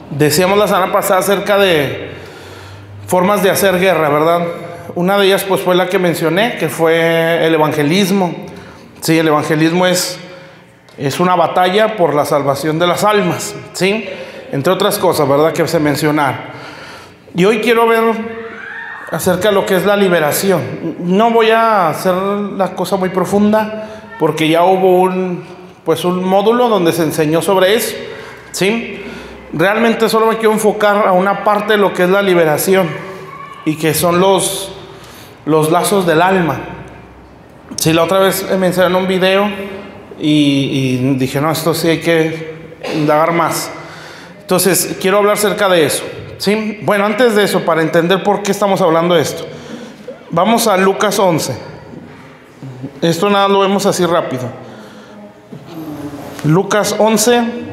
Decíamos la semana pasada acerca de formas de hacer guerra, ¿verdad? Una de ellas pues fue la que mencioné, que fue el evangelismo. Sí, el evangelismo es una batalla por la salvación de las almas, ¿sí? Entre otras cosas, ¿verdad? Que se mencionaron. Y hoy quiero ver acerca de lo que es la liberación. No voy a hacer la cosa muy profunda, porque ya hubo un módulo donde se enseñó sobre eso, ¿sí? Realmente solo me quiero enfocar a una parte de lo que es la liberación, y que son los lazos del alma. Sí, la otra vez me enseñaron un video y dije, no, esto sí hay que indagar más. Entonces, quiero hablar acerca de eso, ¿sí? Bueno, antes de eso, para entender por qué estamos hablando de esto, vamos a Lucas 11. Esto nada lo vemos así rápido. Lucas 11.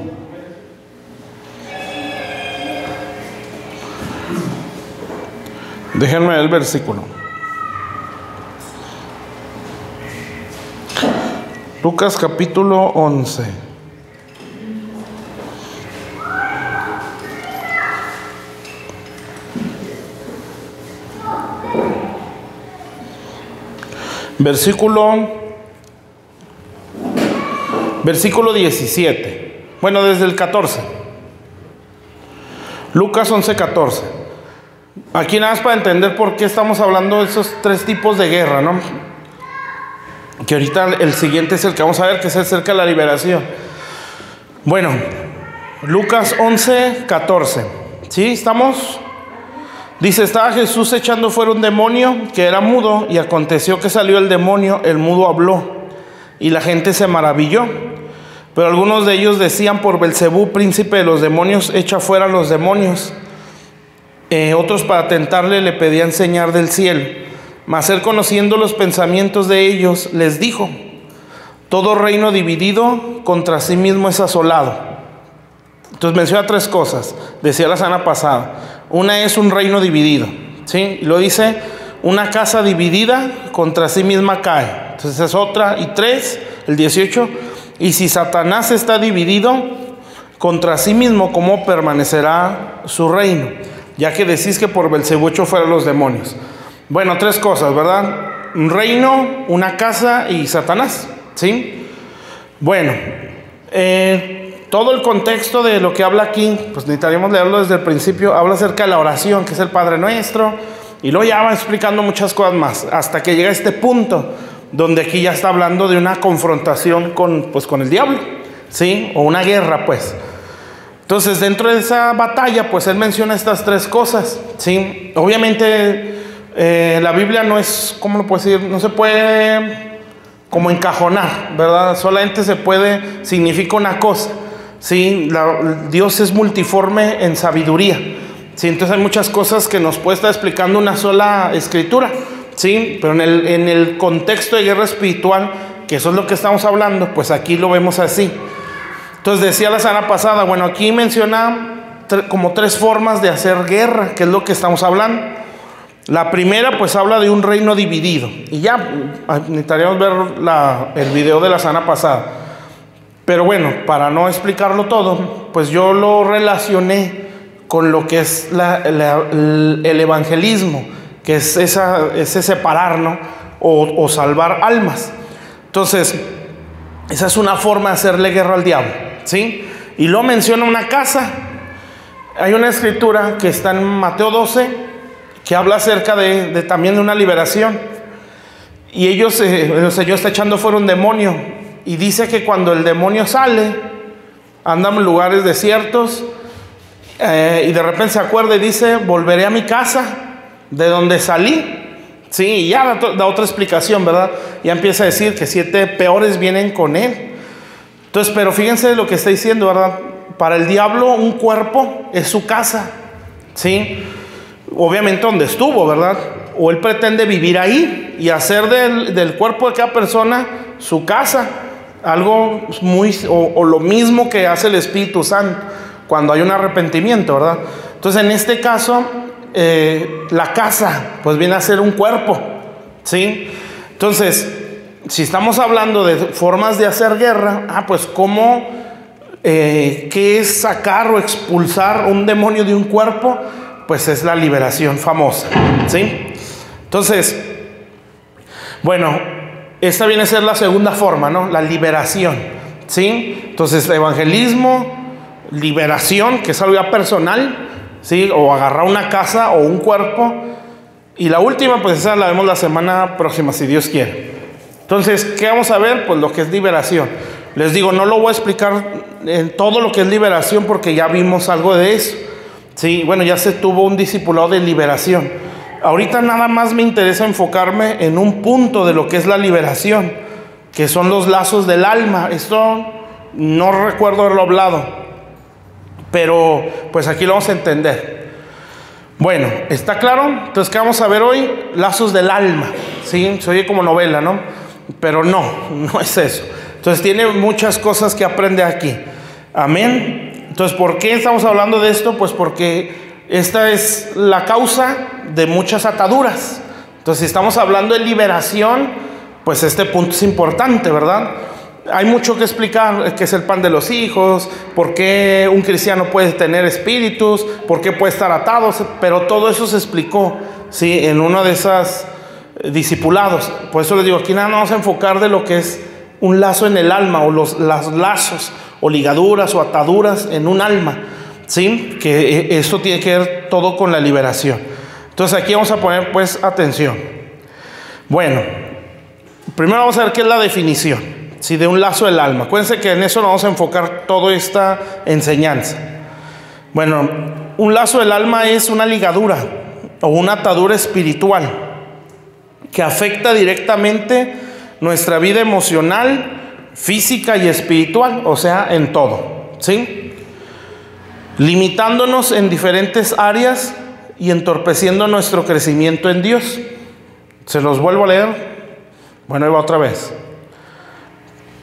Déjenme ver el versículo. Lucas capítulo 11. Versículo 17. Bueno, desde el 14. Lucas 11, 14. Aquí nada más para entender por qué estamos hablando de esos tres tipos de guerra, ¿no? Que ahorita el siguiente es el que vamos a ver, que es acerca de la liberación. Bueno, Lucas 11, 14. ¿Sí? ¿Estamos? Dice, estaba Jesús echando fuera un demonio que era mudo, y aconteció que salió el demonio, el mudo habló, y la gente se maravilló. Pero algunos de ellos decían, por Belcebú, príncipe de los demonios, echa fuera los demonios. Otros, para tentarle, le pedían señal del cielo. Mas él, conociendo los pensamientos de ellos, les dijo: todo reino dividido contra sí mismo es asolado. Entonces menciona tres cosas, decía la semana pasada. Una es un reino dividido, ¿sí? Y lo dice, una casa dividida contra sí misma cae. Entonces es otra. Y tres, el 18, y si Satanás está dividido contra sí mismo, ¿cómo permanecerá su reino? Ya que decís que por Belcebú echó fuera los demonios. Bueno, tres cosas, ¿verdad? Un reino, una casa y Satanás, ¿sí? Bueno, todo el contexto de lo que habla aquí, pues necesitaríamos leerlo desde el principio. Habla acerca de la oración, que es el Padre Nuestro, y luego ya va explicando muchas cosas más, hasta que llega a este punto, donde aquí ya está hablando de una confrontación con el diablo, ¿sí? O una guerra, pues. Entonces, dentro de esa batalla, pues él menciona estas tres cosas, ¿sí? Obviamente, la Biblia no es, ¿cómo lo puedo decir? No se puede como encajonar, ¿verdad? Solamente significa una cosa, ¿sí? Dios es multiforme en sabiduría, ¿sí? Entonces hay muchas cosas que nos puede estar explicando una sola escritura, ¿sí? Pero en el contexto de guerra espiritual, que eso es lo que estamos hablando, pues aquí lo vemos así. Entonces decía la semana pasada, bueno, aquí menciona como tres formas de hacer guerra, que es lo que estamos hablando. La primera, pues habla de un reino dividido. Y ya necesitaríamos ver el video de la semana pasada. Pero bueno, para no explicarlo todo, pues yo lo relacioné con lo que es el evangelismo, que es ese separar, ¿no? O salvar almas. Entonces, esa es una forma de hacerle guerra al diablo, ¿sí? Y lo menciona una casa. Hay una escritura que está en Mateo 12, que habla acerca también de una liberación. Y el Señor está echando fuera un demonio, y dice que cuando el demonio sale, anda en lugares desiertos, y de repente se acuerda y dice: volveré a mi casa de donde salí. Sí, y ya da otra explicación, ¿verdad? Ya empieza a decir que 7 peores vienen con él. Entonces, pero fíjense lo que está diciendo, ¿verdad? Para el diablo, un cuerpo es su casa, ¿sí? Obviamente donde estuvo, ¿verdad? O él pretende vivir ahí y hacer del cuerpo de cada persona su casa. Algo o lo mismo que hace el Espíritu Santo cuando hay un arrepentimiento, ¿verdad? Entonces, en este caso, la casa pues viene a ser un cuerpo, ¿sí? Entonces, si estamos hablando de formas de hacer guerra, pues ¿cómo ¿Qué es sacar o expulsar un demonio de un cuerpo? Pues es la liberación famosa, ¿sí? Entonces, bueno, esta viene a ser la segunda forma, ¿no? La liberación, ¿sí? Entonces, evangelismo, liberación, que es algo ya personal, ¿sí? O agarrar una casa o un cuerpo. Y la última, pues esa la vemos la semana próxima, si Dios quiere. Entonces, ¿qué vamos a ver? Pues lo que es liberación. Les digo, no lo voy a explicar en todo lo que es liberación porque ya vimos algo de eso. Sí, bueno, ya se tuvo un discipulado de liberación. Ahorita nada más me interesa enfocarme en un punto de lo que es la liberación, que son los lazos del alma. Esto no recuerdo haberlo hablado, pero pues aquí lo vamos a entender. Bueno, ¿está claro? Entonces, ¿qué vamos a ver hoy? Lazos del alma. Sí, se oye como novela, ¿no? Pero no es eso. Entonces tiene muchas cosas que aprende aquí. Amén. Entonces, ¿por qué estamos hablando de esto? Pues porque esta es la causa de muchas ataduras. Entonces, si estamos hablando de liberación, pues este punto es importante, ¿verdad? Hay mucho que explicar, qué es el pan de los hijos, por qué un cristiano puede tener espíritus, por qué puede estar atado, pero todo eso se explicó, ¿sí? En uno de esos discipulados. Por eso les digo, aquí nada más vamos a enfocar de lo que es un lazo en el alma, o los lazos, o ligaduras, o ataduras en un alma, ¿sí? Que eso tiene que ver todo con la liberación. Entonces aquí vamos a poner pues atención. Bueno, primero vamos a ver qué es la definición, ¿sí? De un lazo del alma. Acuérdense que en eso nos vamos a enfocar toda esta enseñanza. Bueno, un lazo del alma es una ligadura o una atadura espiritual que afecta directamente nuestra vida emocional, física y espiritual, o sea, en todo, ¿sí? Limitándonos en diferentes áreas y entorpeciendo nuestro crecimiento en Dios. Se los vuelvo a leer. Bueno, ahí va otra vez.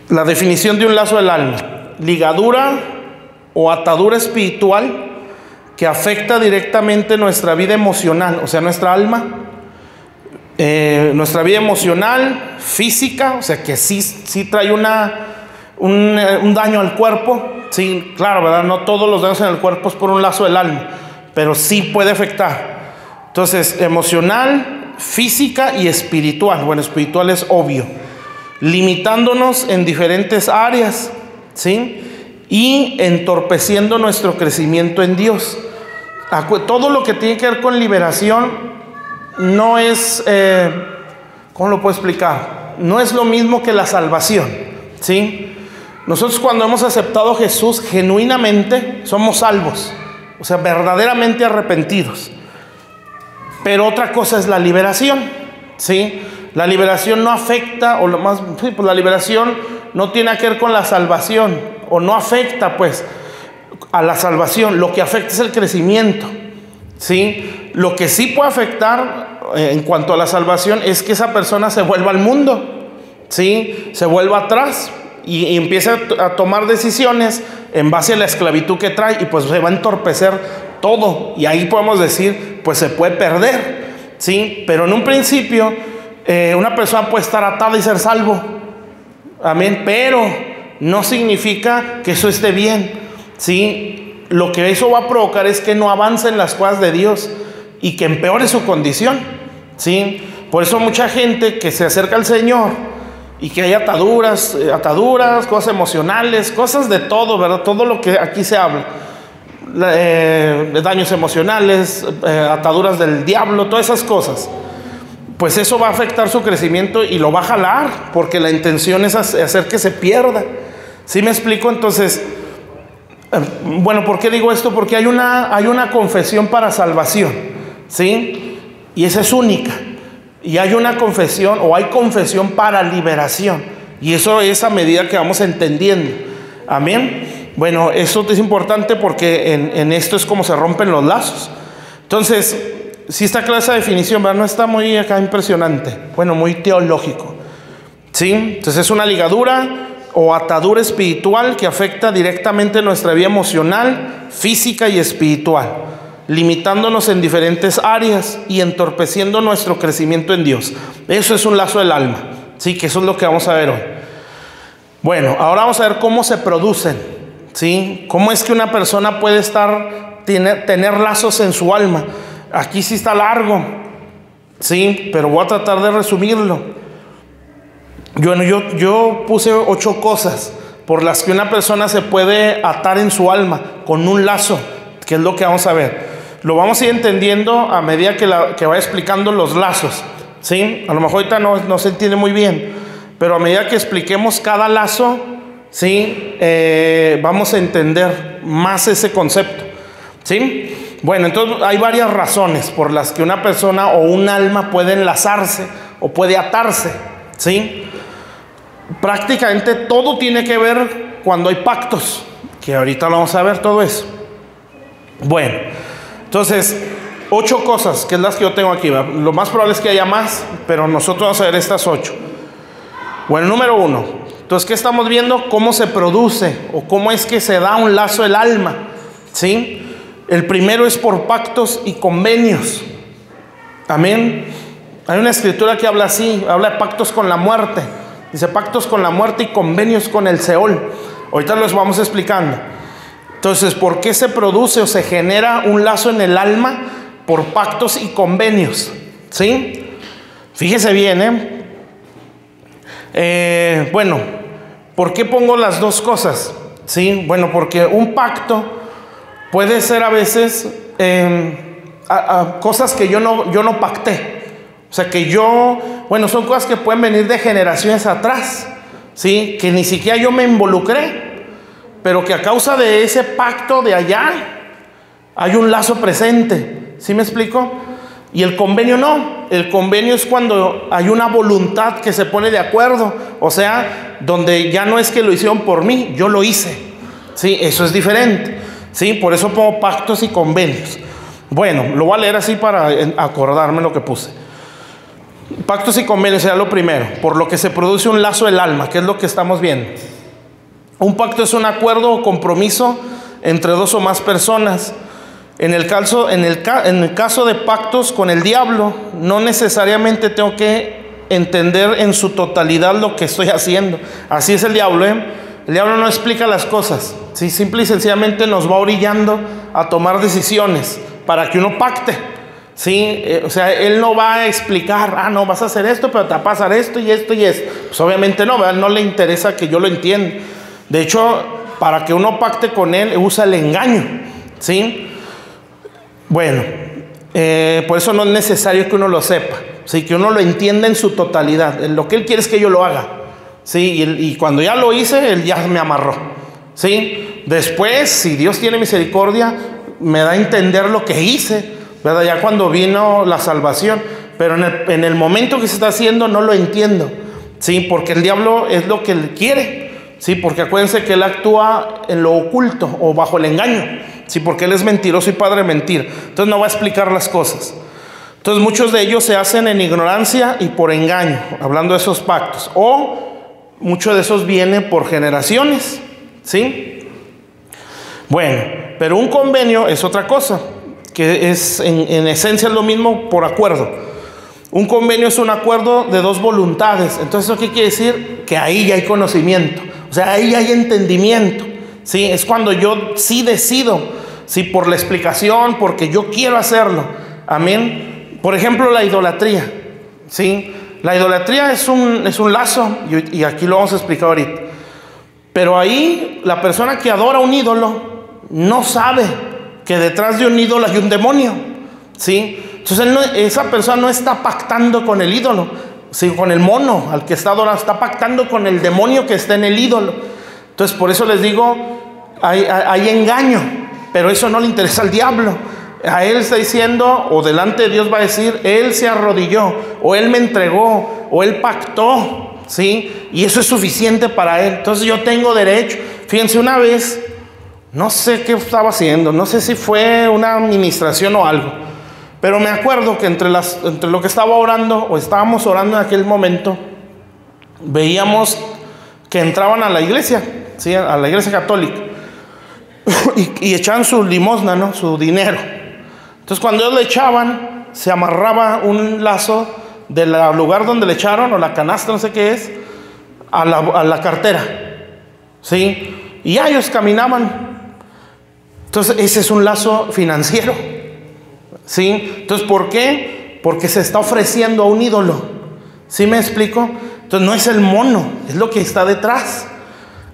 La definición de un lazo del alma: ligadura o atadura espiritual que afecta directamente nuestra vida emocional, o sea, nuestra alma, nuestra vida emocional, física, o sea, que sí trae un daño al cuerpo. Sí, claro, ¿verdad? No todos los daños en el cuerpo es por un lazo del alma, pero sí puede afectar. Entonces, emocional, física y espiritual. Bueno, espiritual es obvio. Limitándonos en diferentes áreas, ¿sí? Y entorpeciendo nuestro crecimiento en Dios. Todo lo que tiene que ver con liberación no es, ¿cómo lo puedo explicar? No es lo mismo que la salvación, ¿sí? Nosotros cuando hemos aceptado a Jesús genuinamente somos salvos, o sea, verdaderamente arrepentidos. Pero otra cosa es la liberación, ¿sí? La liberación no afecta, o lo más, sí, pues la liberación no tiene que ver con la salvación, o no afecta pues a la salvación. Lo que afecta es el crecimiento, ¿sí? Lo que sí puede afectar en cuanto a la salvación es que esa persona se vuelva al mundo, ¿sí? Se vuelva atrás y empieza a tomar decisiones en base a la esclavitud que trae, y pues se va a entorpecer todo, y ahí podemos decir, pues se puede perder, ¿sí? Pero en un principio una persona puede estar atada y ser salvo, amén, pero no significa que eso esté bien, ¿sí? Lo que eso va a provocar es que no avance en las cosas de Dios y que empeore su condición, ¿sí? Por eso mucha gente que se acerca al Señor y que hay ataduras, cosas emocionales, cosas de todo, ¿verdad? Todo lo que aquí se habla, daños emocionales, ataduras del diablo, todas esas cosas, pues eso va a afectar su crecimiento y lo va a jalar, porque la intención es hacer que se pierda. ¿Sí me explico? Entonces, bueno, ¿por qué digo esto? Porque hay una confesión para salvación, ¿sí? Y esa es única. Y hay una confesión, o hay confesión para liberación, y eso es a medida que vamos entendiendo. Amén. Bueno, eso es importante porque en esto es como se rompen los lazos. Entonces, si está clara esa definición, ¿verdad? No está muy acá impresionante, bueno, muy teológico, ¿sí? Entonces es una ligadura o atadura espiritual que afecta directamente nuestra vida emocional, física y espiritual, limitándonos en diferentes áreas y entorpeciendo nuestro crecimiento en Dios. Eso es un lazo del alma, ¿sí? Que eso es lo que vamos a ver hoy. Bueno, ahora vamos a ver cómo se producen, ¿sí? ¿Cómo es que una persona puede tener lazos en su alma? Aquí sí está largo, ¿sí? Pero voy a tratar de resumirlo. Yo puse 8 cosas por las que una persona se puede atar en su alma con un lazo, que es lo que vamos a ver. Lo vamos a ir entendiendo a medida que vaya explicando los lazos, ¿sí? A lo mejor ahorita no se entiende muy bien, pero a medida que expliquemos cada lazo, ¿sí? Vamos a entender más ese concepto, ¿sí? Bueno, entonces hay varias razones por las que una persona o un alma puede enlazarse o puede atarse, ¿sí? Prácticamente todo tiene que ver cuando hay pactos, que ahorita lo vamos a ver todo eso. Bueno, entonces 8 cosas, que es las que yo tengo aquí, ¿verdad? Lo más probable es que haya más, pero nosotros vamos a ver estas 8. Bueno, número 1. Entonces, ¿qué estamos viendo? Cómo se produce o cómo es que se da un lazo del alma, ¿sí? El primero es por pactos y convenios. Amén. Hay una escritura que habla así, habla de pactos con la muerte. Dice pactos con la muerte y convenios con el Seol. Ahorita los vamos explicando. Entonces, ¿por qué se produce o se genera un lazo en el alma? Por pactos y convenios, ¿sí? Fíjese bien, bueno, ¿por qué pongo las dos cosas? ¿Sí? Bueno, porque un pacto puede ser a veces cosas que yo no pacté. O sea, bueno, son cosas que pueden venir de generaciones atrás, ¿sí? Que ni siquiera yo me involucré, pero que a causa de ese pacto de allá hay un lazo presente. ¿Sí me explico? Y el convenio no. El convenio es cuando hay una voluntad que se pone de acuerdo. O sea, donde ya no es que lo hicieron por mí, yo lo hice. ¿Sí? Eso es diferente. ¿Sí? Por eso pongo pactos y convenios. Bueno, lo voy a leer así para acordarme lo que puse. Pactos y convenios será lo primero. Por lo que se produce un lazo del alma, que es lo que estamos viendo. Un pacto es un acuerdo o compromiso entre 2 o más personas. En el caso de pactos con el diablo, no necesariamente tengo que entender en su totalidad lo que estoy haciendo. Así es el diablo, ¿eh? El diablo no explica las cosas, ¿sí? Simple y sencillamente nos va orillando a tomar decisiones para que uno pacte, ¿sí? O sea, él no va a explicar, no, vas a hacer esto, pero te va a pasar esto y esto y esto. Pues obviamente no, ¿verdad? No le interesa que yo lo entienda. De hecho, para que uno pacte con él, usa el engaño, ¿sí? Bueno, por eso no es necesario que uno lo sepa, ¿sí? Que uno lo entienda en su totalidad. Lo que él quiere es que yo lo haga, ¿sí? Y cuando ya lo hice, él ya me amarró, ¿sí? Después, si Dios tiene misericordia, me da a entender lo que hice, ¿verdad? Ya cuando vino la salvación. Pero en el momento que se está haciendo, no lo entiendo, ¿sí? Porque el diablo es lo que él quiere. Sí, porque acuérdense que él actúa en lo oculto o bajo el engaño. Sí, porque él es mentiroso y padre de mentir. Entonces no va a explicar las cosas. Entonces muchos de ellos se hacen en ignorancia y por engaño, hablando de esos pactos. O muchos de esos vienen por generaciones. ¿Sí? Bueno, pero un convenio es otra cosa, que es en esencia es lo mismo por acuerdo. Un convenio es un acuerdo de 2 voluntades. Entonces, ¿eso qué quiere decir? Que ahí ya hay conocimiento. O sea, ahí hay entendimiento, ¿sí? Es cuando yo sí decido, ¿sí? Por la explicación, porque yo quiero hacerlo. Amén. Por ejemplo, la idolatría, ¿sí? La idolatría es un lazo, y aquí lo vamos a explicar ahorita. Pero ahí, la persona que adora un ídolo no sabe que detrás de un ídolo hay un demonio, ¿sí? Entonces, esa persona no está pactando con el ídolo, sí, con el mono al que está adorando, está pactando con el demonio que está en el ídolo. Entonces, por eso les digo, hay engaño, pero eso no le interesa al diablo. A él está diciendo, o delante de Dios va a decir, él se arrodilló, o él me entregó, o él pactó, ¿sí? Y eso es suficiente para él. Entonces yo tengo derecho. Fíjense, una vez, no sé qué estaba haciendo, no sé si fue una administración o algo, pero me acuerdo que entre lo que estaba orando, o estábamos orando en aquel momento, veíamos que entraban a la iglesia, ¿sí? A la iglesia católica, y echaban su limosna, ¿no? Su dinero. Entonces, cuando ellos le echaban, se amarraba un lazo del lugar donde le echaron, o la canasta, no sé qué es, a la cartera, ¿sí? Y ya ellos caminaban. Entonces ese es un lazo financiero, ¿sí? Entonces, ¿por qué? Porque se está ofreciendo a un ídolo. ¿Sí me explico? Entonces no es el mono, es lo que está detrás.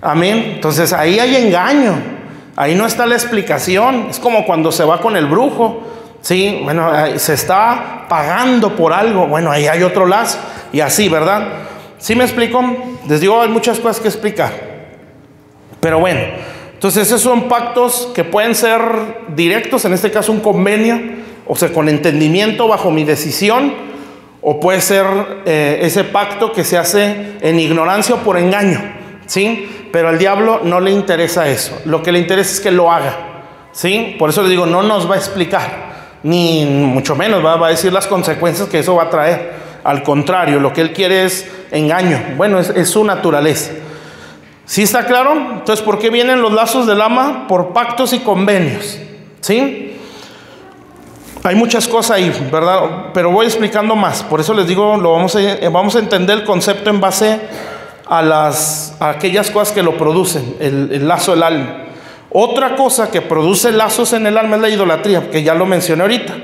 Amén. Entonces ahí hay engaño, ahí no está la explicación. Es como cuando se va con el brujo, ¿sí? Bueno, se está pagando por algo. Bueno, ahí hay otro lazo. Y así, ¿verdad? ¿Sí me explico? Les digo, hay muchas cosas que explicar. Pero bueno, entonces esos son pactos que pueden ser directos, en este caso un convenio, o sea, con entendimiento bajo mi decisión, o puede ser ese pacto que se hace en ignorancia o por engaño, ¿sí? Pero al diablo no le interesa eso, lo que le interesa es que lo haga, ¿sí? Por eso les digo, no nos va a explicar, ni mucho menos va a decir las consecuencias que eso va a traer. Al contrario, lo que él quiere es engaño. Bueno, es su naturaleza. ¿Sí está claro? Entonces, ¿por qué vienen los lazos del ama? Por pactos y convenios, ¿sí? Hay muchas cosas ahí, ¿verdad? Pero voy explicando más. Por eso les digo, vamos a entender el concepto en base a aquellas cosas que lo producen, el lazo del alma. Otra cosa que produce lazos en el alma es la idolatría, que ya lo mencioné ahorita.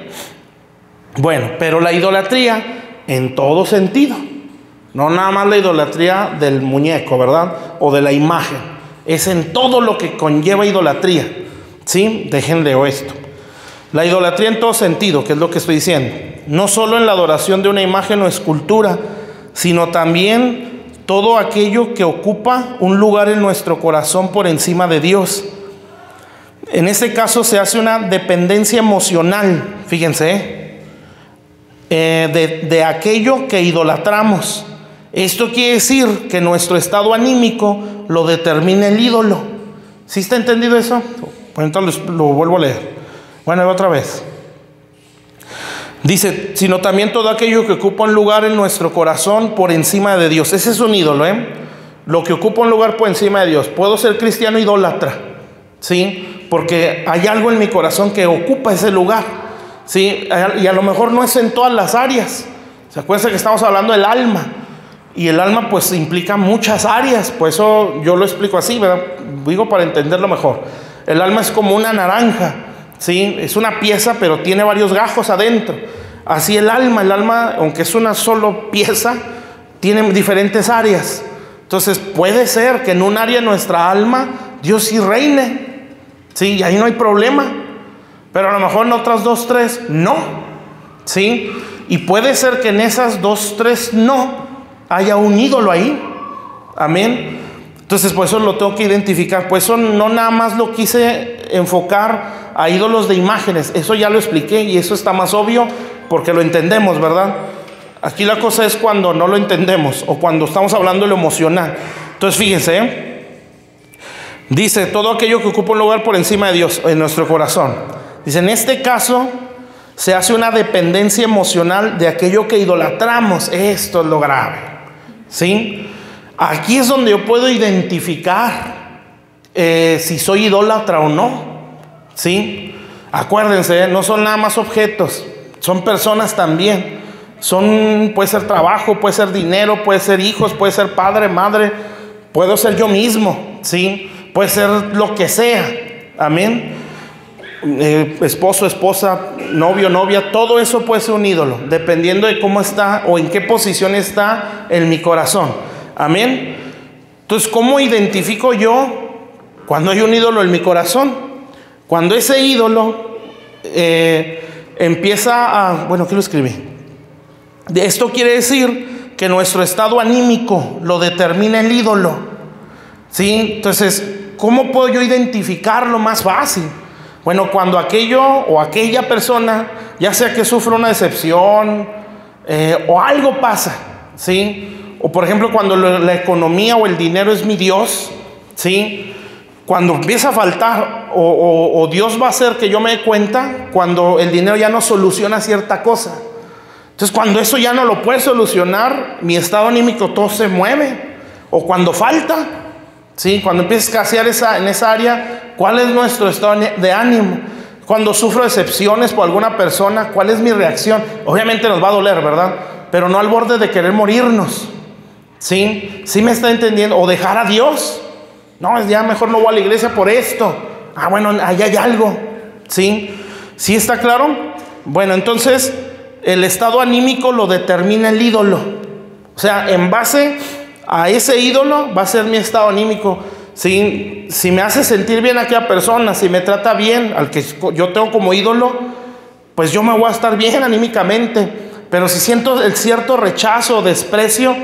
Bueno, pero la idolatría en todo sentido. No nada más la idolatría del muñeco, ¿verdad? O de la imagen. Es en todo lo que conlleva idolatría, ¿sí? Déjenle esto. La idolatría en todo sentido, que es lo que estoy diciendo. No solo en la adoración de una imagen o escultura, sino también todo aquello que ocupa un lugar en nuestro corazón por encima de Dios. En este caso se hace una dependencia emocional, fíjense, de aquello que idolatramos. Esto quiere decir que nuestro estado anímico lo determina el ídolo. ¿Sí está entendido eso? Pues entonces lo vuelvo a leer. Bueno, otra vez. Dice, sino también todo aquello que ocupa un lugar en nuestro corazón por encima de Dios. Ese es un ídolo, Lo que ocupa un lugar por encima de Dios. Puedo ser cristiano idólatra, ¿sí? Porque hay algo en mi corazón que ocupa ese lugar, ¿sí? Y a lo mejor no es en todas las áreas. ¿Se acuerdan que estamos hablando del alma? Y el alma pues implica muchas áreas. Por eso yo lo explico así, ¿verdad? Digo para entenderlo mejor. El alma es como una naranja, ¿sí? Es una pieza, pero tiene varios gajos adentro. Así el alma, aunque es una solo pieza, tiene diferentes áreas. Entonces puede ser que en un área de nuestra alma Dios sí reine, ¿sí? Y ahí no hay problema. Pero a lo mejor en otras 2, 3 no, ¿sí? Y puede ser que en esas 2, 3 no haya un ídolo ahí. Amén. Entonces por eso lo tengo que identificar. Por eso no nada más lo quise enfocar a ídolos de imágenes. Eso ya lo expliqué y eso está más obvio porque lo entendemos, ¿verdad? Aquí la cosa es cuando no lo entendemos o cuando estamos hablando de lo emocional. Entonces fíjense, dice todo aquello que ocupa un lugar por encima de Dios en nuestro corazón. Dice, en este caso se hace una dependencia emocional de aquello que idolatramos. Esto es lo grave, ¿sí? Aquí es donde yo puedo identificar si soy idólatra o no, ¿sí? Acuérdense, no son nada más objetos, son personas también. Puede ser trabajo, puede ser dinero, puede ser hijos, puede ser padre, madre, puedo ser yo mismo, ¿sí? Puede ser lo que sea, amén. Esposo, esposa, novio, novia, todo eso puede ser un ídolo, dependiendo de cómo está o en qué posición está en mi corazón. Amén. Entonces, ¿cómo identifico yo cuando hay un ídolo en mi corazón? Cuando ese ídolo empieza a... Bueno, ¿qué lo escribí? Esto quiere decir que nuestro estado anímico lo determina el ídolo, ¿sí? Entonces, ¿cómo puedo yo identificarlo más fácil? Bueno, cuando aquello o aquella persona, ya sea que sufra una decepción o algo pasa, ¿sí? O por ejemplo, cuando la economía o el dinero es mi Dios, ¿sí? Cuando empieza a faltar o Dios va a hacer que yo me dé cuenta cuando el dinero ya no soluciona cierta cosa. Entonces, cuando eso ya no lo puede solucionar, mi estado anímico todo se mueve. O cuando falta, ¿sí? Cuando empieza a escasear en esa área, ¿cuál es nuestro estado de ánimo? Cuando sufro decepciones por alguna persona, ¿cuál es mi reacción? Obviamente nos va a doler, ¿verdad? Pero no al borde de querer morirnos, ¿sí? ¿Sí me está entendiendo? O dejar a Dios, No, ya mejor no voy a la iglesia por esto. Ah, bueno, allá hay algo. ¿Sí? ¿Sí está claro? Bueno, entonces el estado anímico lo determina el ídolo. O sea, en base a ese ídolo va a ser mi estado anímico. ¿Sí? Si me hace sentir bien a aquella persona, si me trata bien al que yo tengo como ídolo, pues yo me voy a estar bien anímicamente. Pero si siento el cierto rechazo o desprecio,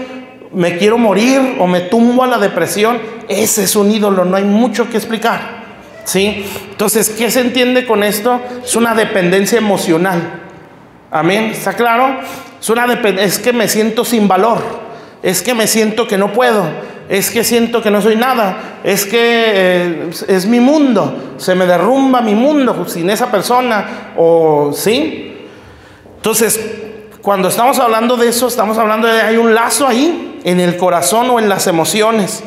me quiero morir o me tumbo a la depresión, ese es un ídolo, no hay mucho que explicar. ¿Sí? Entonces, ¿qué se entiende con esto? Es una dependencia emocional. Amén, ¿está claro? Es que me siento sin valor, es que me siento que no puedo, es que siento que no soy nada, es que es mi mundo, se me derrumba mi mundo sin esa persona, o ¿sí? Entonces, cuando estamos hablando de eso, estamos hablando de hay un lazo ahí en el corazón o en las emociones.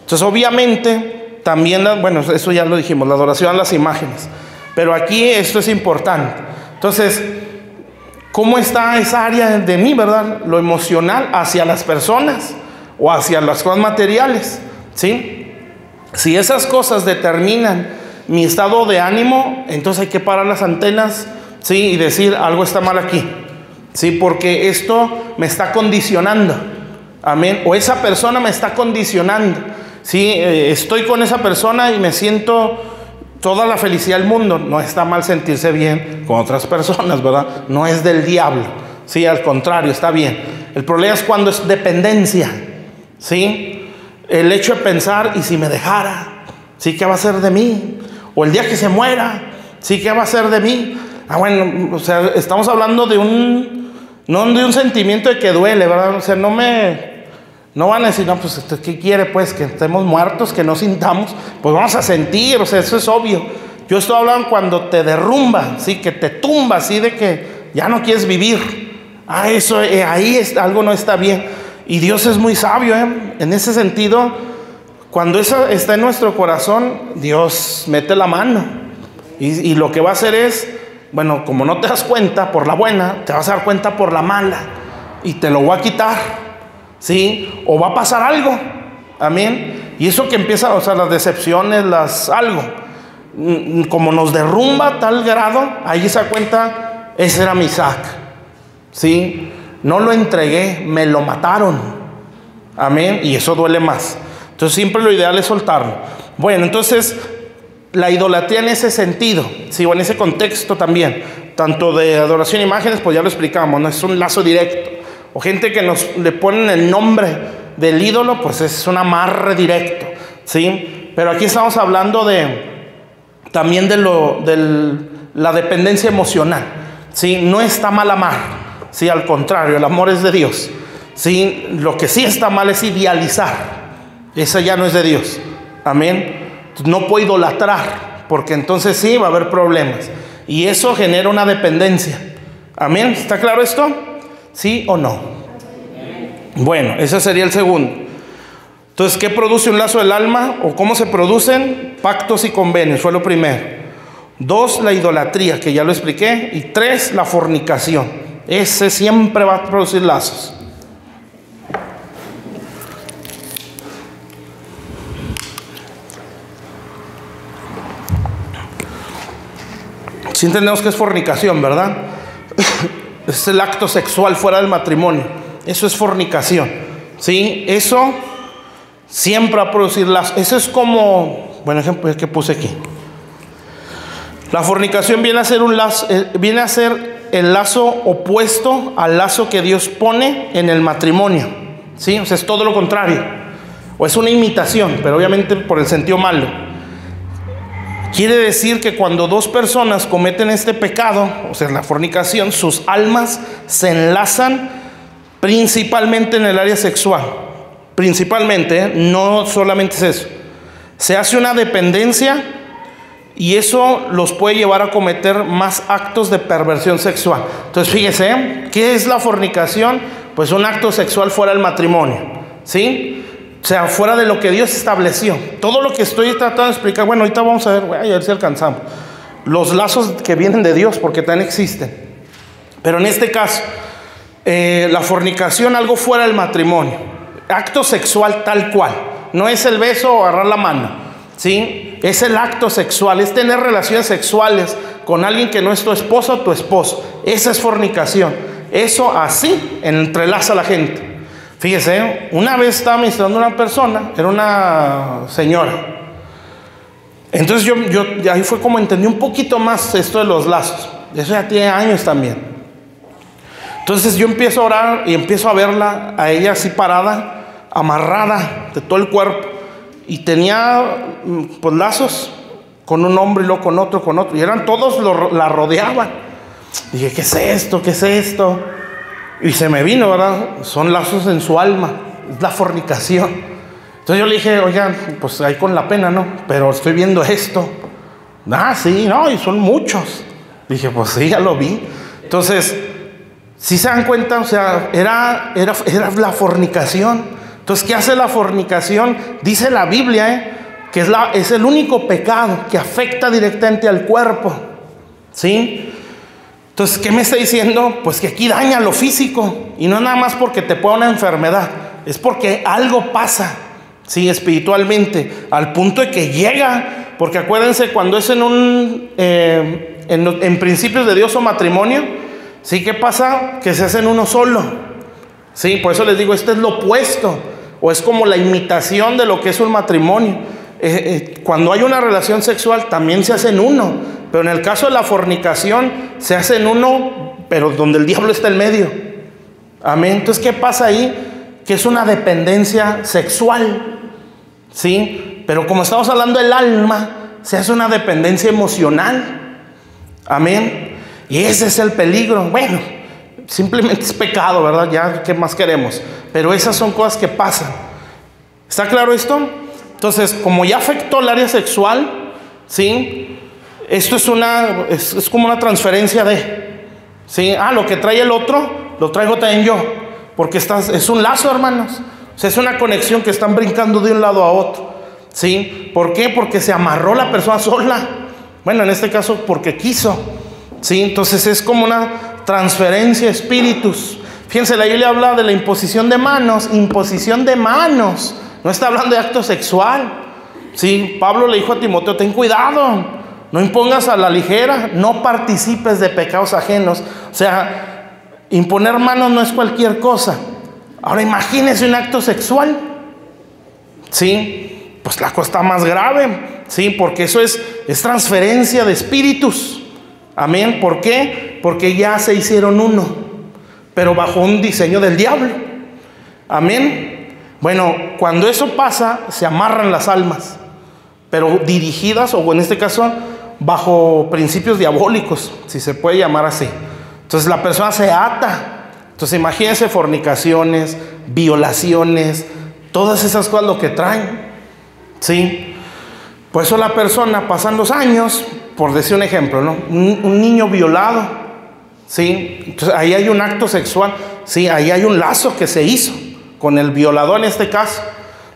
Entonces, obviamente, también, bueno, eso ya lo dijimos, la adoración a las imágenes, pero aquí esto es importante. Entonces, ¿cómo está esa área de mí, verdad? Lo emocional hacia las personas o hacia las cosas materiales, ¿sí? Si esas cosas determinan mi estado de ánimo, entonces hay que parar las antenas, ¿sí? Y decir, algo está mal aquí, ¿sí? Porque esto me está condicionando, amén. O esa persona me está condicionando, ¿sí? Estoy con esa persona y me siento toda la felicidad del mundo. No está mal sentirse bien con otras personas, ¿verdad? No es del diablo, ¿sí? Al contrario, está bien. El problema es cuando es dependencia, ¿sí? El hecho de pensar, ¿y si me dejara? ¿Sí? ¿Qué va a ser de mí? O el día que se muera, ¿sí? ¿Qué va a ser de mí? Ah, bueno, o sea, estamos hablando de no de un sentimiento de que duele, ¿verdad? O sea, no van a decir, no, pues, ¿qué quiere? Pues, que estemos muertos, que no sintamos. Pues vamos a sentir, o sea, eso es obvio. Yo estoy hablando cuando te derrumba, ¿sí? Que te tumba, así de que ya no quieres vivir. Ah, eso, ahí algo no está bien. Y Dios es muy sabio, en ese sentido. Cuando eso está en nuestro corazón, Dios mete la mano. Y lo que va a hacer es, bueno, como no te das cuenta por la buena, te vas a dar cuenta por la mala. Y te lo voy a quitar, ¿sí? O va a pasar algo, amén. Y eso que empieza, o sea, las decepciones, algo, como nos derrumba a tal grado, ahí se da cuenta, ese era mi Isaac, ¿sí? No lo entregué, me lo mataron, amén. Y eso duele más. Entonces siempre lo ideal es soltarlo. Bueno, entonces la idolatría en ese sentido, ¿sí? O en ese contexto también, tanto de adoración a imágenes, pues ya lo explicamos, no es un lazo directo. O gente que le ponen el nombre del ídolo, pues es un amarre directo, ¿sí? Pero aquí estamos hablando también de la dependencia emocional, ¿sí? No está mal amar, ¿sí? Al contrario, el amor es de Dios, ¿sí? Lo que sí está mal es idealizar. Esa ya no es de Dios, amén. No puedo idolatrar, porque entonces sí va a haber problemas. Y eso genera una dependencia, amén. ¿Está claro esto? ¿Sí o no? Bueno, ese sería el segundo. Entonces, ¿qué produce un lazo del alma? ¿O cómo se producen? Pactos y convenios, fue lo primero. 2, la idolatría, que ya lo expliqué. Y 3, la fornicación. Ese siempre va a producir lazos. Si entendemos que es fornicación, ¿verdad? Es el acto sexual fuera del matrimonio. Eso es fornicación, ¿sí? Eso siempre va a producir lazos. Eso es como, buen ejemplo que puse aquí. La fornicación viene a ser viene a ser el lazo opuesto al lazo que Dios pone en el matrimonio, ¿sí? O sea, es todo lo contrario. O es una imitación, pero obviamente por el sentido malo. Quiere decir que cuando dos personas cometen este pecado, o sea, la fornicación, sus almas se enlazan principalmente en el área sexual. Principalmente, no solamente es eso. Se hace una dependencia y eso los puede llevar a cometer más actos de perversión sexual. Entonces, fíjese, ¿qué es la fornicación? Pues un acto sexual fuera del matrimonio, ¿sí? O sea, fuera de lo que Dios estableció. Todo lo que estoy tratando de explicar, bueno, ahorita vamos a ver si alcanzamos. Los lazos que vienen de Dios, porque también existen. Pero en este caso, la fornicación, algo fuera del matrimonio. Acto sexual tal cual. no es el beso o agarrar la mano, ¿sí? Es el acto sexual, es tener relaciones sexuales con alguien que no es tu esposo o tu esposo. Esa es fornicación. Eso así entrelaza a la gente. Fíjese, una vez estaba ministrando una persona, era una señora. Entonces yo ahí fue como entendí un poquito más esto de los lazos. Eso ya tiene años también. Entonces yo empiezo a orar y empiezo a verla a ella así parada, amarrada de todo el cuerpo, y tenía pues lazos con un hombre y luego con otro, y eran todos la rodeaban. Dije, ¿qué es esto? ¿Qué es esto? Y se me vino, ¿verdad? Son lazos en su alma, es la fornicación. Entonces yo le dije, oigan, pues ahí con la pena, ¿no? Pero estoy viendo esto. Ah, sí, no, y son muchos. Dije, pues sí, ya lo vi. Entonces, si se dan cuenta, o sea, era la fornicación. Entonces, ¿qué hace la fornicación? Dice la Biblia, que es el único pecado que afecta directamente al cuerpo, ¿sí? Entonces, ¿qué me está diciendo? Pues que aquí daña lo físico, y no nada más porque te pueda una enfermedad, es porque algo pasa, ¿sí? Espiritualmente, al punto de que llega, porque acuérdense, cuando es en principios de Dios o matrimonio, ¿sí? ¿Qué pasa? Que se hacen uno solo, ¿sí? Por eso les digo, este es lo opuesto, o es como la imitación de lo que es un matrimonio. Cuando hay una relación sexual también se hacen uno, pero en el caso de la fornicación se hacen uno, pero donde el diablo está en medio. Amén. Entonces, ¿qué pasa ahí? Que es una dependencia sexual, ¿sí? Pero como estamos hablando del alma, se hace una dependencia emocional. Amén. Y ese es el peligro. Bueno, simplemente es pecado, ¿verdad? Ya, ¿qué más queremos? Pero esas son cosas que pasan. ¿Está claro esto? Entonces, como ya afectó el área sexual, ¿sí? Esto es como una transferencia de, ¿sí? Lo que trae el otro, lo traigo también yo. Porque es un lazo, hermanos. O sea, es una conexión que están brincando de un lado a otro, ¿sí? ¿Por qué? Porque se amarró la persona sola. Bueno, en este caso, porque quiso, ¿sí? Entonces es como una transferencia de espíritus. Fíjense, la Biblia habla de la imposición de manos. Imposición de manos. No está hablando de acto sexual, ¿sí? Pablo le dijo a Timoteo, ten cuidado, no impongas a la ligera, no participes de pecados ajenos. O sea, imponer manos no es cualquier cosa. Ahora imagínese un acto sexual, ¿sí? Pues la cosa está más grave, ¿sí? Porque eso es transferencia de espíritus. Amén. ¿Por qué? Porque ya se hicieron uno, pero bajo un diseño del diablo. Amén. Bueno, cuando eso pasa, se amarran las almas, pero dirigidas, o en este caso, bajo principios diabólicos, si se puede llamar así. Entonces la persona se ata. Entonces imagínense fornicaciones, violaciones, todas esas cosas lo que traen, ¿sí? Por eso la persona, pasan los años, por decir un ejemplo, ¿no? Un niño violado, ¿sí? Entonces ahí hay un acto sexual, ¿sí? Ahí hay un lazo que se hizo con el violador en este caso.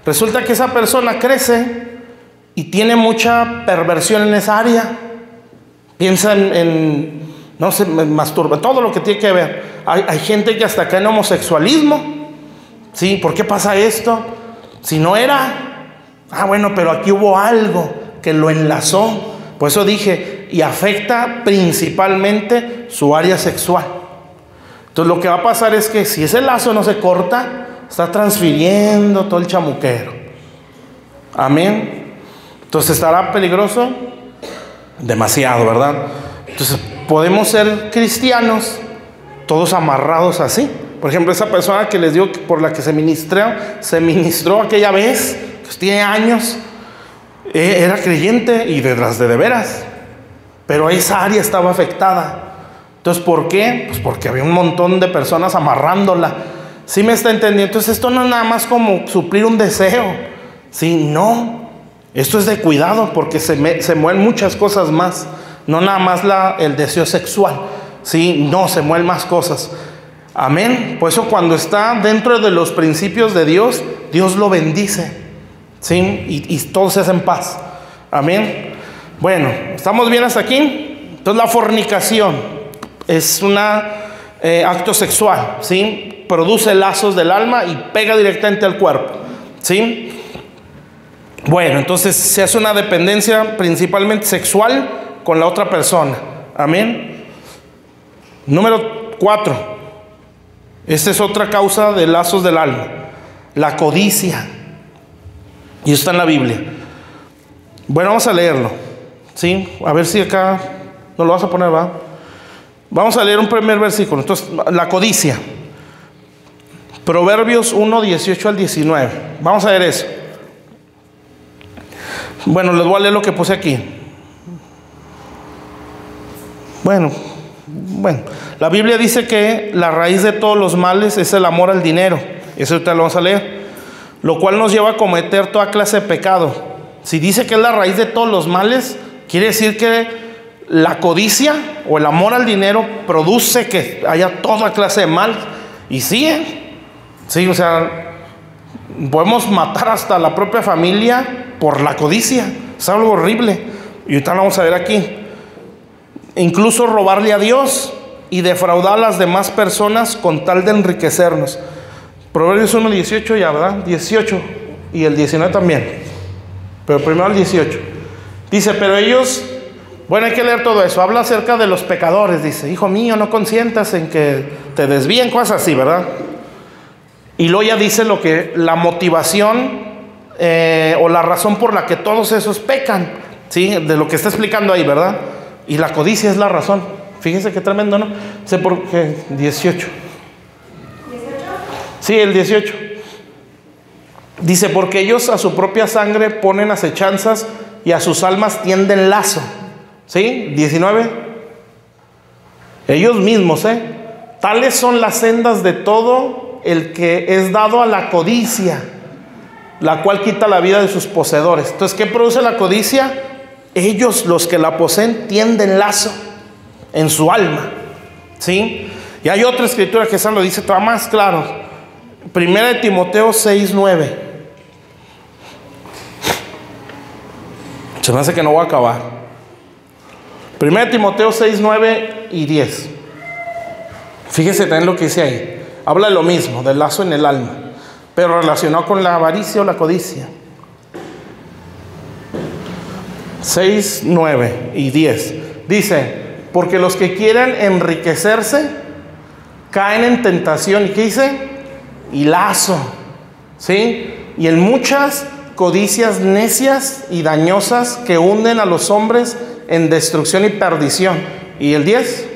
Resulta que esa persona crece y tiene mucha perversión en esa área. Piensa no sé, masturba, todo lo que tiene que ver. Hay gente que hasta cae en homosexualismo, ¿sí? ¿Por qué pasa esto? Si no era, bueno, pero aquí hubo algo que lo enlazó. Por eso dije, y afecta principalmente su área sexual. Entonces lo que va a pasar es que si ese lazo no se corta, está transfiriendo todo el chamuquero. Amén. Entonces estará peligroso demasiado, ¿verdad? Entonces podemos ser cristianos todos amarrados así. Por ejemplo, esa persona que les digo que por la que se ministró aquella vez, pues tiene años, era creyente y de veras, pero esa área estaba afectada. Entonces, ¿por qué? Pues porque había un montón de personas amarrándola. ¿Sí me está entendiendo? Entonces esto no es nada más como suplir un deseo, ¿sí? No, esto es de cuidado, porque se mueven muchas cosas más. No nada más el deseo sexual, ¿sí? No, se mueven más cosas. Amén. Por eso cuando está dentro de los principios de Dios, Dios lo bendice, ¿sí? Y todo se hace en paz. Amén. Bueno, ¿estamos bien hasta aquí? Entonces la fornicación es un acto sexual, ¿sí? Produce lazos del alma y pega directamente al cuerpo, ¿sí? Bueno, entonces se hace una dependencia principalmente sexual con la otra persona. Amén. Número 4. Esta es otra causa de lazos del alma. La codicia. Y está en la Biblia. Bueno, vamos a leerlo. ¿Sí? A ver si acá nos lo vas a poner, ¿va? Vamos a leer un primer versículo. Entonces, la codicia. Proverbios 1, 18 al 19. Vamos a ver eso. Bueno, les voy a leer lo que puse aquí. Bueno, la Biblia dice que la raíz de todos los males es el amor al dinero. Eso ahorita lo vamos a leer. Lo cual nos lleva a cometer toda clase de pecado. Si dice que es la raíz de todos los males, quiere decir que la codicia o el amor al dinero produce que haya toda clase de mal. Y sí, sí, o sea, podemos matar hasta la propia familia por la codicia. Es algo horrible. Y ahorita lo vamos a ver aquí. Incluso robarle a Dios y defraudar a las demás personas con tal de enriquecernos. Proverbios 1, 18 ya, ¿verdad? 18 y el 19 también. Pero primero el 18. Dice, pero ellos, bueno, hay que leer todo eso. Habla acerca de los pecadores. Dice, hijo mío, no consientas en que te desvíen, cosas así, ¿verdad? Y luego ya dice lo que la motivación o la razón por la que todos esos pecan, ¿sí? De lo que está explicando ahí, ¿verdad? Y la codicia es la razón. Fíjense qué tremendo, ¿no? Sé por qué. 18. Sí, el 18. Dice, porque ellos a su propia sangre ponen acechanzas y a sus almas tienden lazo. ¿Sí? 19. Ellos mismos, tales son las sendas de todo el que es dado a la codicia, la cual quita la vida de sus poseedores. Entonces, ¿qué produce la codicia? Ellos, los que la poseen, tienden lazo en su alma. ¿Sí? Y hay otra escritura que eso lo dice todavía más claro. Primera de Timoteo 6, 9. Se me hace que no voy a acabar. Primera de Timoteo 6, 9 y 10. Fíjese también lo que dice ahí. Habla de lo mismo, del lazo en el alma, pero relacionado con la avaricia o la codicia. 6, 9 y 10. Dice, porque los que quieren enriquecerse caen en tentación. ¿Y qué dice? Y lazo. ¿Sí? Y en muchas codicias necias y dañosas que hunden a los hombres en destrucción y perdición. ¿Y el 10?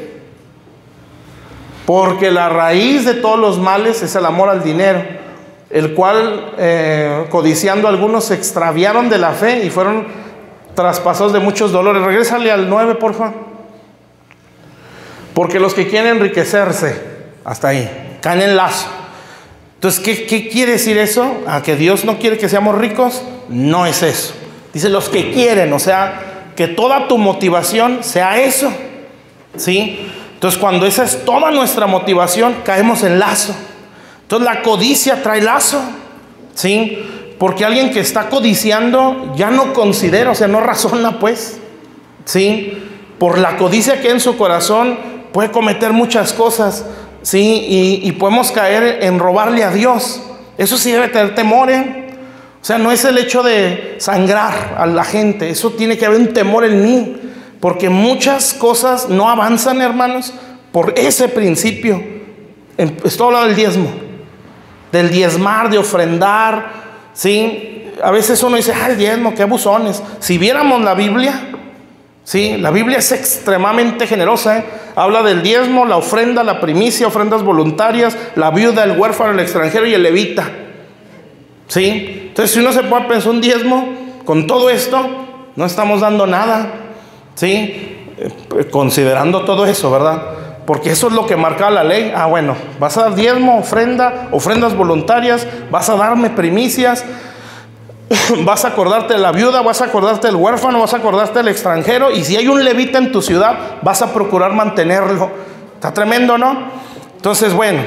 Porque la raíz de todos los males es el amor al dinero, el cual codiciando algunos se extraviaron de la fe y fueron traspasados de muchos dolores. Regrésale al 9, por favor. Porque los que quieren enriquecerse, hasta ahí, caen en lazo. Entonces, ¿qué quiere decir eso? ¿A que Dios no quiere que seamos ricos? No es eso. Dice los que quieren, o sea, que toda tu motivación sea eso. ¿Sí? Entonces, cuando esa es toda nuestra motivación, caemos en lazo. Entonces, la codicia trae lazo. ¿Sí? Porque alguien que está codiciando ya no considera, o sea, no razona, pues. ¿Sí? Por la codicia que hay en su corazón, puede cometer muchas cosas. ¿Sí? Y podemos caer en robarle a Dios. Eso sí debe tener temor, O sea, no es el hecho de sangrar a la gente. Eso tiene que haber un temor en mí. Porque muchas cosas no avanzan, hermanos, por ese principio. Estoy hablando del diezmo. Del diezmar, de ofrendar. ¿Sí? A veces uno dice, el diezmo, qué abusones. Si viéramos la Biblia... Sí, la Biblia es extremadamente generosa, Habla del diezmo, la ofrenda, la primicia, ofrendas voluntarias, la viuda, el huérfano, el extranjero y el levita. ¿Sí? Entonces, si uno se puede pensar un diezmo, con todo esto, no estamos dando nada. ¿Sí? Considerando todo eso, ¿verdad? Porque eso es lo que marcaba la ley. Bueno, vas a dar diezmo, ofrenda, ofrendas voluntarias, vas a darme primicias, vas a acordarte de la viuda, vas a acordarte del huérfano, vas a acordarte del extranjero, y si hay un levita en tu ciudad, vas a procurar mantenerlo. Está tremendo, ¿no? Entonces, bueno,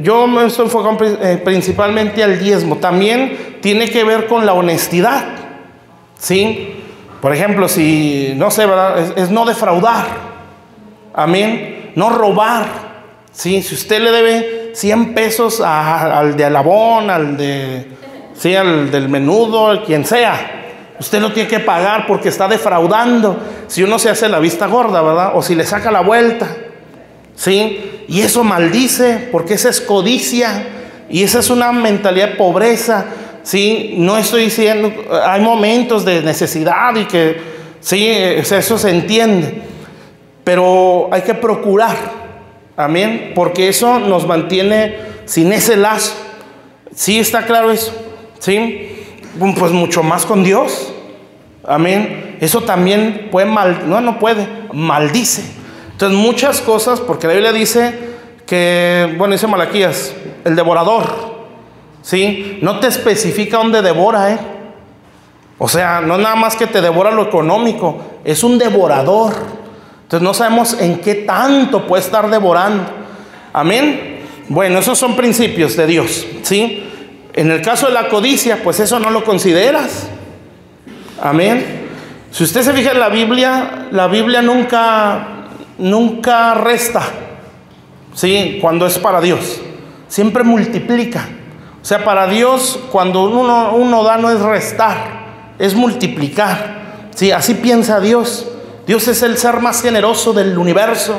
yo me estoy enfocando principalmente al diezmo. También tiene que ver con la honestidad. ¿Sí? Por ejemplo, si, no sé, ¿verdad? Es no defraudar. Amén. No robar. ¿Sí? Si usted le debe 100 pesos al de Alabón, al de ¿sí? Al del menudo, el quien sea. Usted lo tiene que pagar porque está defraudando. Si uno se hace la vista gorda, ¿verdad? O si le saca la vuelta, ¿sí? Y eso maldice, porque esa es codicia. Y esa es una mentalidad de pobreza, ¿sí? No estoy diciendo, hay momentos de necesidad y que, sí, eso se entiende. Pero hay que procurar, amén, porque eso nos mantiene sin ese lazo. ¿Sí está claro eso? ¿Sí? Pues mucho más con Dios, amén. Eso también puede no puede, maldice. Entonces muchas cosas, porque la Biblia dice que, bueno, dice Malaquías, el devorador, ¿sí? No te especifica dónde devora, o sea, no nada más que te devora lo económico, es un devorador. Entonces no sabemos en qué tanto puede estar devorando, amén. Bueno, esos son principios de Dios, ¿sí? En el caso de la codicia, pues eso no lo consideras, amén. Si usted se fija en la Biblia nunca resta, ¿sí? Cuando es para Dios, siempre multiplica. O sea, para Dios, cuando uno da, no es restar, es multiplicar, ¿sí? Así piensa Dios. Dios es el ser más generoso del universo.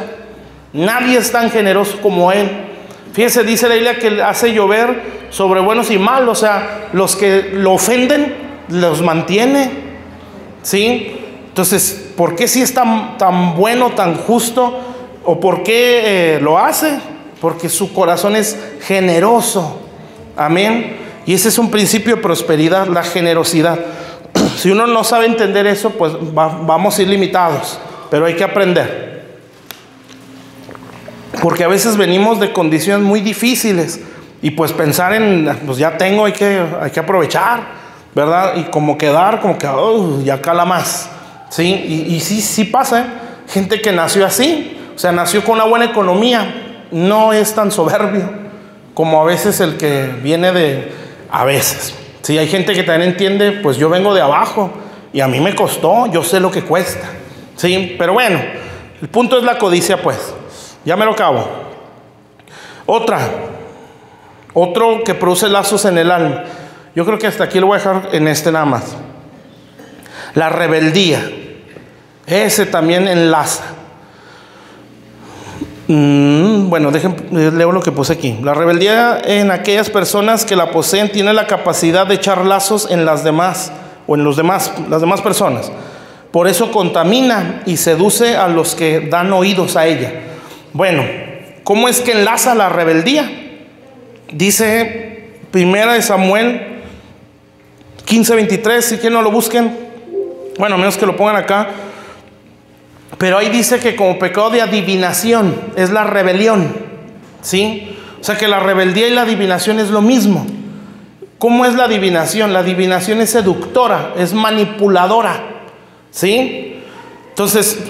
Nadie es tan generoso como Él. Fíjense, dice la Biblia que hace llover sobre buenos y malos. O sea, los que lo ofenden, los mantiene, ¿sí? Entonces, ¿por qué si es tan bueno, tan justo? ¿O por qué lo hace? Porque su corazón es generoso, amén. Y ese es un principio de prosperidad, la generosidad. Si uno no sabe entender eso, pues vamos a ir limitados, pero hay que aprender. Porque a veces venimos de condiciones muy difíciles y pues pensar pues ya tengo, hay que aprovechar, ¿verdad? Y como que ya cala más, ¿sí? Y sí pasa, gente que nació así, o sea, nació con una buena economía, no es tan soberbio como a veces el que viene a veces. Sí, hay gente que también entiende, pues yo vengo de abajo y a mí me costó, yo sé lo que cuesta, ¿sí? Pero bueno, el punto es la codicia, pues. Ya me lo acabo. Otro que produce lazos en el alma. Yo creo que hasta aquí lo voy a dejar en nada más. La rebeldía. Ese también enlaza. Bueno, leo lo que puse aquí. La rebeldía en aquellas personas que la poseen tiene la capacidad de echar lazos en las demás las demás personas. Por eso contamina y seduce a los que dan oídos a ella. Bueno, ¿cómo es que enlaza la rebeldía? Dice 1 Samuel 15:23, si quieren no lo busquen, bueno, a menos que lo pongan acá. Pero ahí dice que como pecado de adivinación es la rebelión, ¿sí? O sea que la rebeldía y la adivinación es lo mismo. ¿Cómo es la adivinación? La adivinación es seductora, es manipuladora, ¿sí? Entonces,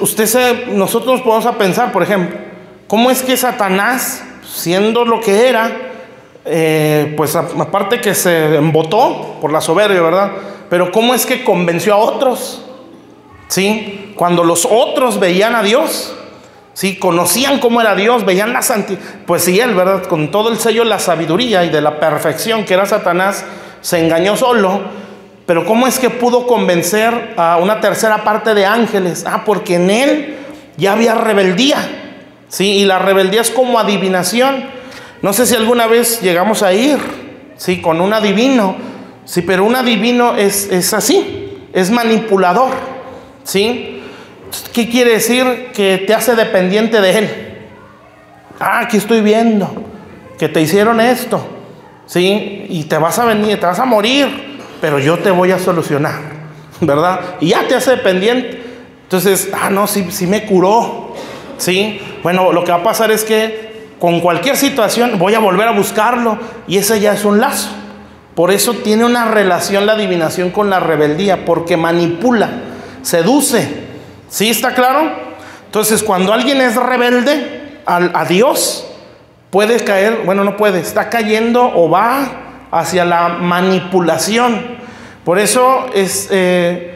nosotros podemos pensar, por ejemplo, ¿cómo es que Satanás, siendo lo que era, pues aparte que se embotó por la soberbia, ¿verdad? Pero ¿cómo es que convenció a otros? ¿Sí? Cuando los otros veían a Dios, ¿sí? Conocían cómo era Dios, veían la santidad. Pues sí, él, ¿verdad? Con todo el sello de la sabiduría y de la perfección que era Satanás, se engañó solo. Pero ¿cómo es que pudo convencer a una tercera parte de ángeles? Porque en él ya había rebeldía, ¿sí? Y la rebeldía es como adivinación. No sé si alguna vez llegamos a ir, ¿sí? Con un adivino, ¿sí? Pero un adivino es así, es manipulador, ¿sí? ¿Qué quiere decir? Que te hace dependiente de él. Aquí estoy viendo que te hicieron esto, ¿sí? Y te vas a morir, pero yo te voy a solucionar, ¿verdad? Y ya te hace dependiente. Entonces, no, sí me curó, ¿sí? Bueno, lo que va a pasar es que con cualquier situación voy a volver a buscarlo, y ese ya es un lazo. Por eso tiene una relación la adivinación con la rebeldía, porque manipula, seduce. ¿Sí está claro? Entonces, cuando alguien es rebelde a Dios, puede caer, no puede, está cayendo o va hacia la manipulación. Por eso se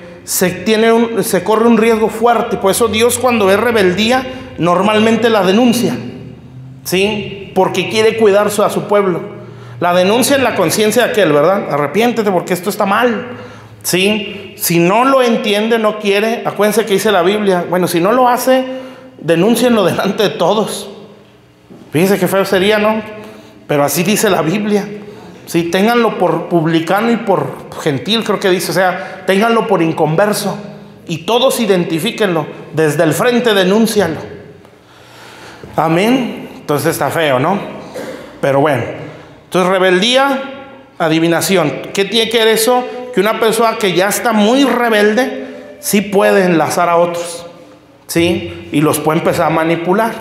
corre un riesgo fuerte. Por eso Dios, cuando ve rebeldía, normalmente la denuncia, ¿sí? Porque quiere cuidar a su pueblo. La denuncia en la conciencia de aquel, ¿verdad? Arrepiéntete porque esto está mal. ¿Sí? Si no lo entiende, no quiere, acuérdense que dice la Biblia, bueno, si no lo hace, denúncienlo delante de todos. Fíjense qué feo sería, ¿no? Pero así dice la Biblia. Sí, ténganlo por publicano y por gentil, creo que dice, o sea, ténganlo por inconverso y todos identifíquenlo, desde el frente denúncialo. Amén. Entonces está feo, ¿no? Pero bueno, entonces rebeldía, adivinación. ¿Qué tiene que ver eso? Que una persona que ya está muy rebelde sí puede enlazar a otros, ¿sí? Y los puede empezar a manipular.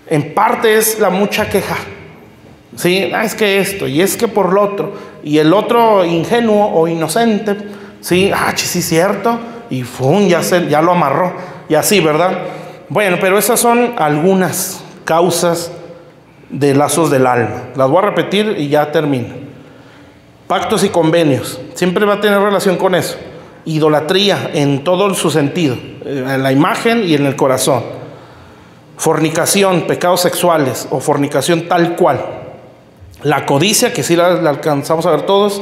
En parte es la mucha queja, ¿sí? Es que esto, y es que por lo otro, y el otro ingenuo o inocente, ¿sí? Sí, cierto, y ¡fum! Ya lo amarró, y así, ¿verdad? Bueno, pero esas son algunas causas de lazos del alma. Las voy a repetir y ya termino. Pactos y convenios, siempre va a tener relación con eso. Idolatría en todo su sentido, en la imagen y en el corazón. Fornicación, pecados sexuales o fornicación tal cual. La codicia, que sí la alcanzamos a ver todos,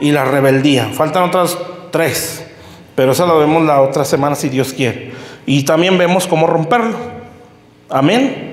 y la rebeldía. Faltan otras 3, pero esa la vemos la otra semana si Dios quiere. Y también vemos cómo romperlo. Amén.